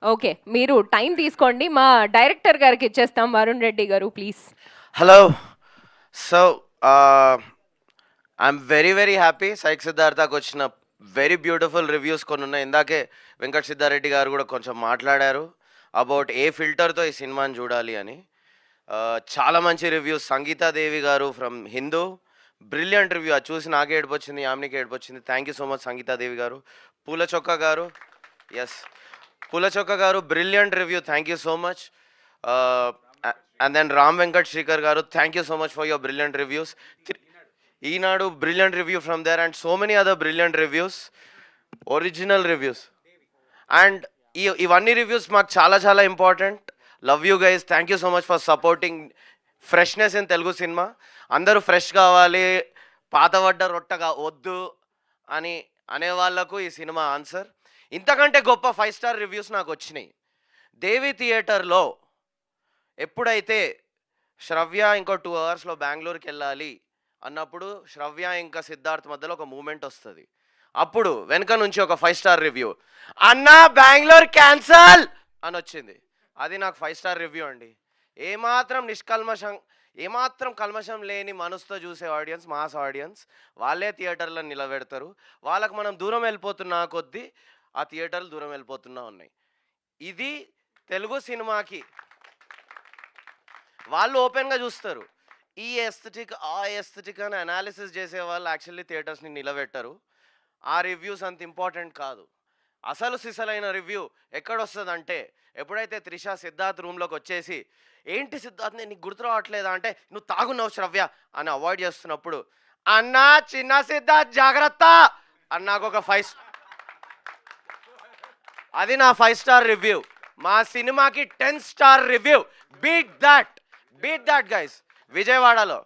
Okay, మీరు time తీసుకోండి, మా డైరెక్టర్ గారికి ఇచ్చేస్తాం. Varun Reddy garu please. Hello. So I'm very happy. Psych సిద్ధార్థకు వచ్చిన వెరీ బ్యూటిఫుల్ రివ్యూస్ కొన్ని ఉన్నాయి. ఇందాకే వెంకట్ సిద్ధారెడ్డి గారు కూడా కొంచెం మాట్లాడారు అబౌట్ ఏ ఫిల్టర్తో ఈ సినిమాని చూడాలి అని. చాలా మంచి రివ్యూస్. సంగీతాదేవి గారు ఫ్రమ్ హిందూ, బ్రిలియంట్ రివ్యూ. అది చూసి నాకే ఏడుపొచ్చింది, యామినికి ఏడుపొచ్చింది. Thank you so much Sangeetadevi garu. Poola Chokka garu, yes Poola Chokka garu, brilliant review, thank you so much. And then Ram Venkat Srikar garu, thank you so much for your brilliant reviews. Eenadu brilliant review from there and so many other brilliant reviews, original reviews. And ఇవన్నీ reviews మాకు చాలా important. Love you guys, thank you so much for supporting freshness in Telugu cinema. అందరూ fresh కావాలి, పాతబడ్డ రొట్టగా వద్దు అని అనేవాళ్లకు ఈ cinema answer. ఇంతకంటే గొప్ప 5 స్టార్ రివ్యూస్ నాకు వచ్చినాయి. దేవి థియేటర్లో ఎప్పుడైతే శ్రవ్య ఇంకో 2 అవర్స్లో బెంగళూరుకి వెళ్ళాలి అన్నప్పుడు శ్రవ్య ఇంకా సిద్ధార్థ్ మధ్యలో ఒక మూమెంట్ వస్తుంది. అప్పుడు వెనక నుంచి ఒక 5 స్టార్ రివ్యూ, అన్నా బెంగళూరు క్యాన్సల్ అని వచ్చింది. అది నాకు 5 స్టార్ రివ్యూ అండి. ఏమాత్రం కల్మషం లేని మనసుతో చూసే ఆడియన్స్, మాస్ ఆడియన్స్, వాళ్ళే థియేటర్లో నిలబెడతారు. వాళ్ళకు మనం దూరం వెళ్ళిపోతున్నా కొద్దీ ఆ థియేటర్లు దూరం వెళ్ళిపోతున్నా ఉన్నాయి. ఇది తెలుగు సినిమాకి వాళ్ళు ఓపెన్గా చూస్తారు. ఈ ఎస్థెటిక్ ఆ ఎస్థెటిక్ అని అనాలిసిస్ చేసే వాళ్ళు యాక్చువల్లీ థియేటర్స్ని నిలబెట్టరు. ఆ రివ్యూస్ అంత ఇంపార్టెంట్ కాదు. అసలు సిసలైన రివ్యూ ఎక్కడొస్తుందంటే ఎప్పుడైతే త్రిష సిద్ధార్థ్ రూమ్లోకి వచ్చేసి, ఏంటి సిద్ధార్థ్ నేను నీకు గుర్తు రావట్లేదా అంటే, నువ్వు తాగున్నావు శ్రవ్య అని అవాయిడ్ చేస్తున్నప్పుడు, అన్నా చిన్న సిద్ధార్థ్ జాగ్రత్త అన్నాకు ఒక 5, అది నా 5 స్టార్ రివ్యూ. మా సినిమాకి 10 star review. Beat that guys. విజయవాడలో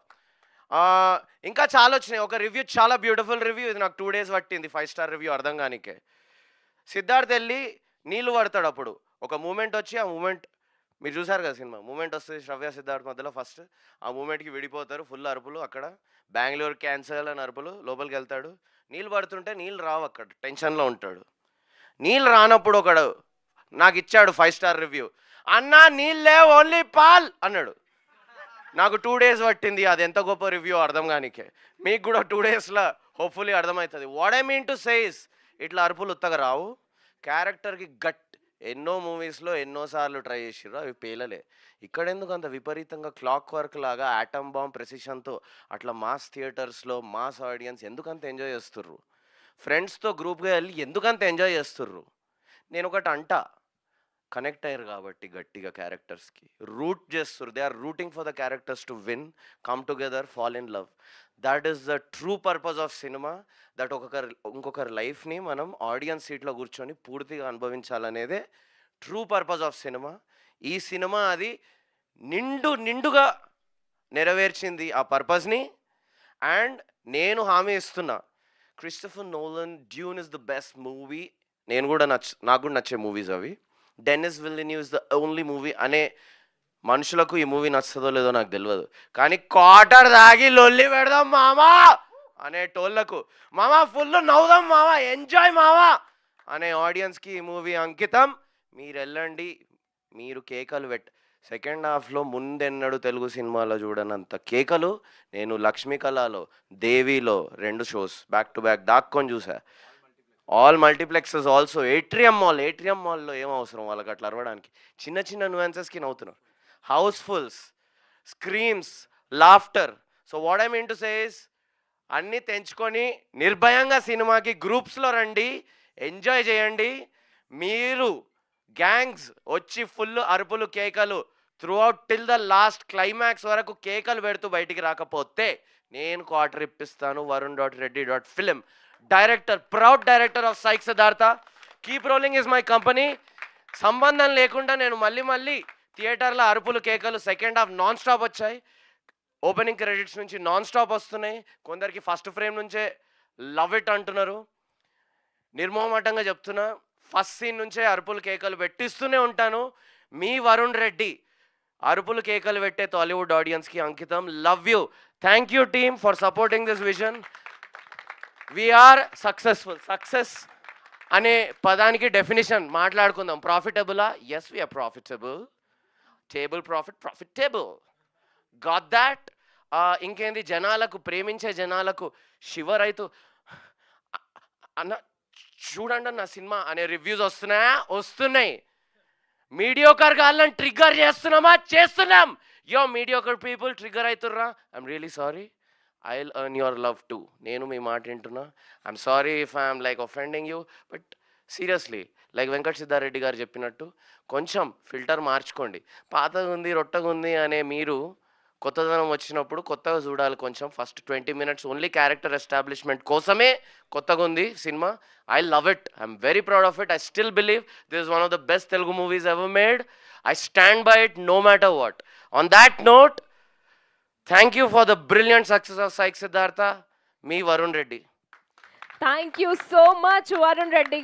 ఇంకా చాలా వచ్చినాయి. ఒక రివ్యూ చాలా బ్యూటిఫుల్ రివ్యూ, ఇది నాకు 2 days పట్టింది 5 స్టార్ రివ్యూ అర్థం కానికే. సిద్ధార్థ్ వెళ్ళి నీళ్ళు పడతాడు, అప్పుడు ఒక మూమెంట్ వచ్చి, ఆ మూమెంట్ మీరు చూసారు కదా సినిమా, మూమెంట్ వస్తుంది శ్రవ్య సిద్ధార్థ్ మధ్యలో. ఫస్ట్ ఆ మూమెంట్కి విడిపోతారు, ఫుల్ అరుపులు, అక్కడ బెంగళూరు క్యాన్సల్ అని అరుపులు. లోపలికి వెళ్తాడు, నీళ్ళు పడుతుంటే నీళ్ళు రావు, అక్కడ టెన్షన్లో ఉంటాడు. నీళ్ళు రానప్పుడు ఒకడు నాకు ఇచ్చాడు 5 స్టార్ రివ్యూ, అన్నా నీళ్ళే ఓన్లీ పాల్ అన్నాడు. నాకు 2 days పట్టింది అది ఎంత గొప్ప రివ్యూ అర్థం కానికే. మీకు కూడా 2 daysలో హోప్ఫుల్లీ అర్థమవుతుంది. What I mean to says, ఇట్లా అరుపులు ఉత్తగా రావు. క్యారెక్టర్కి ఎన్నో మూవీస్లో ఎన్నోసార్లు ట్రై చేసిర్రు, అవి పేలలే. ఇక్కడ ఎందుకు అంత విపరీతంగా క్లాక్ వర్క్ లాగా ఆటమ్ బాంబ్ ప్రెసిషన్తో అట్లా మాస్ థియేటర్స్లో మాస్ ఆడియన్స్ ఎందుకంత ఎంజాయ్ చేస్తుర్రు? ఫ్రెండ్స్తో గ్రూప్గా వెళ్ళి ఎందుకంత ఎంజాయ్ చేస్తుర్రు? నేను ఒకటి అంటా, కనెక్ట్ అయ్యారు కాబట్టి గట్టిగా క్యారెక్టర్స్కి రూట్ చేస్తుర్రు. They are rooting for the characters to win, come together, fall in love. That is the true purpose of cinema. That ఇంకొకరి లైఫ్ని మనం ఆడియన్స్ సీట్లో కూర్చొని పూర్తిగా అనుభవించాలనేదే ట్రూ పర్పస్ ఆఫ్ సినిమా. ఈ సినిమా అది నిండుగా నెరవేర్చింది ఆ పర్పస్ని. అండ్ నేను హామీ ఇస్తున్నా, Christopher Nolan Dune is the best movie. నాకు కూడా నచ్చే మూవీస్ అవి. Denis Villeneuve is the only movie అనే మనుషులకు ఈ మూవీ నచ్చుతుందో లేదో నాకు తెలియదు, కానీ క్వార్టర్ దాగి లొల్లి పెడదాం మామా అనే టోళ్లకు, మామా ఫుల్ నవ్వుదాం మామా, ఎంజాయ్ మామా అనే ఆడియన్స్కి ఈ మూవీ అంకితం. మీరు వెళ్ళండి, మీరు కేకలు సెకండ్ హాఫ్లో ముందెన్నడు తెలుగు సినిమాలో చూడనంత కేకలు నేను లక్ష్మీకళలో, దేవిలో 2 shows బ్యాక్ టు బ్యాక్ దాక్కొని చూసా. All multiplexes also. ఏట్రియం మాల్లో ఏం అవసరం వాళ్ళకి అట్లా అరవడానికి? చిన్న న్యూయాన్సెస్కి నవ్వుతున్నారు. Housefuls, స్క్రీమ్స్, laughter. So what I mean to say is, అన్నీ తెంచుకొని నిర్భయంగా సినిమాకి గ్రూప్స్లో రండి, ఎంజాయ్ చేయండి. మీరు గ్యాంగ్స్ వచ్చి ఫుల్ అరుపులు కేకలు through out till the last climax వరకు కేకలు పెడుతూ బయటికి రాకపోతే నేను క్వార్టర్ ఇప్పిస్తాను. varun.reddy.film, director, proud director of Psych Siddhartha. Keep rolling is my company. సంబంధం లేకుండా నేను మళ్ళీ థియేటర్లో అరుపులు కేకలు. సెకండ్ హాఫ్ నాన్ స్టాప్ వచ్చాయి. ఓపెనింగ్ క్రెడిట్స్ నుంచి నాన్ స్టాప్ వస్తున్నాయి. కొందరికి ఫస్ట్ ఫ్రేమ్ నుంచే లవ్ ఇట్ అంటున్నారు. నిర్మోహమాటంగా చెప్తున్నా, ఫస్ట్ సీన్ నుంచే అరుపులు కేకలు పెట్టిస్తూనే ఉంటాను. మీ వరుణ్ రెడ్డి అరుపులు కేకలు పెట్టే టాలీవుడ్ ఆడియన్స్కి అంకితం. Love you. Thank you team for supporting this vision. We are successful. Success అనే పదానికి డెఫినేషన్ మాట్లాడుకుందాం. ప్రాఫిటబులా? Yes we are profitable. Table profitable. Got that. ఇంకేంది, జనాలకు, ప్రేమించే జనాలకు శివ రైతు అన్న చూడండి అన్న సినిమా అనే రివ్యూస్ వస్తున్నాయి. మీడియోకర్ గాళ్ళని ట్రిగ్గర్ చేస్తున్నాం. యో మీడియోకర్ పీపుల్ ట్రిగ్గర్ అవుతుర్రా. I'm really sorry. I will earn your love too. నేను మీ మాట వింటున్నా. I'm sorry if I'm like offending you, but seriously like Venkat Siddareddy garu చెప్పినట్టు కొంచెం ఫిల్టర్ మార్చుకోండి. పాతగా ఉంది, రొట్టగా ఉంది అనే మీరు కొత్తదనం వచ్చినప్పుడు కొత్తగా చూడాలి. కొంచెం first 20 minutes only character establishment కోసమే కొత్తగా ఉంది సినిమా. I love it. I'm very proud of it. I still believe this is one of the best Telugu movies ever made. I stand by it no matter what. On that note, thank you for the brilliant success of Psych Siddhartha. మీ Varun Reddy. Thank you so much Varun Reddy.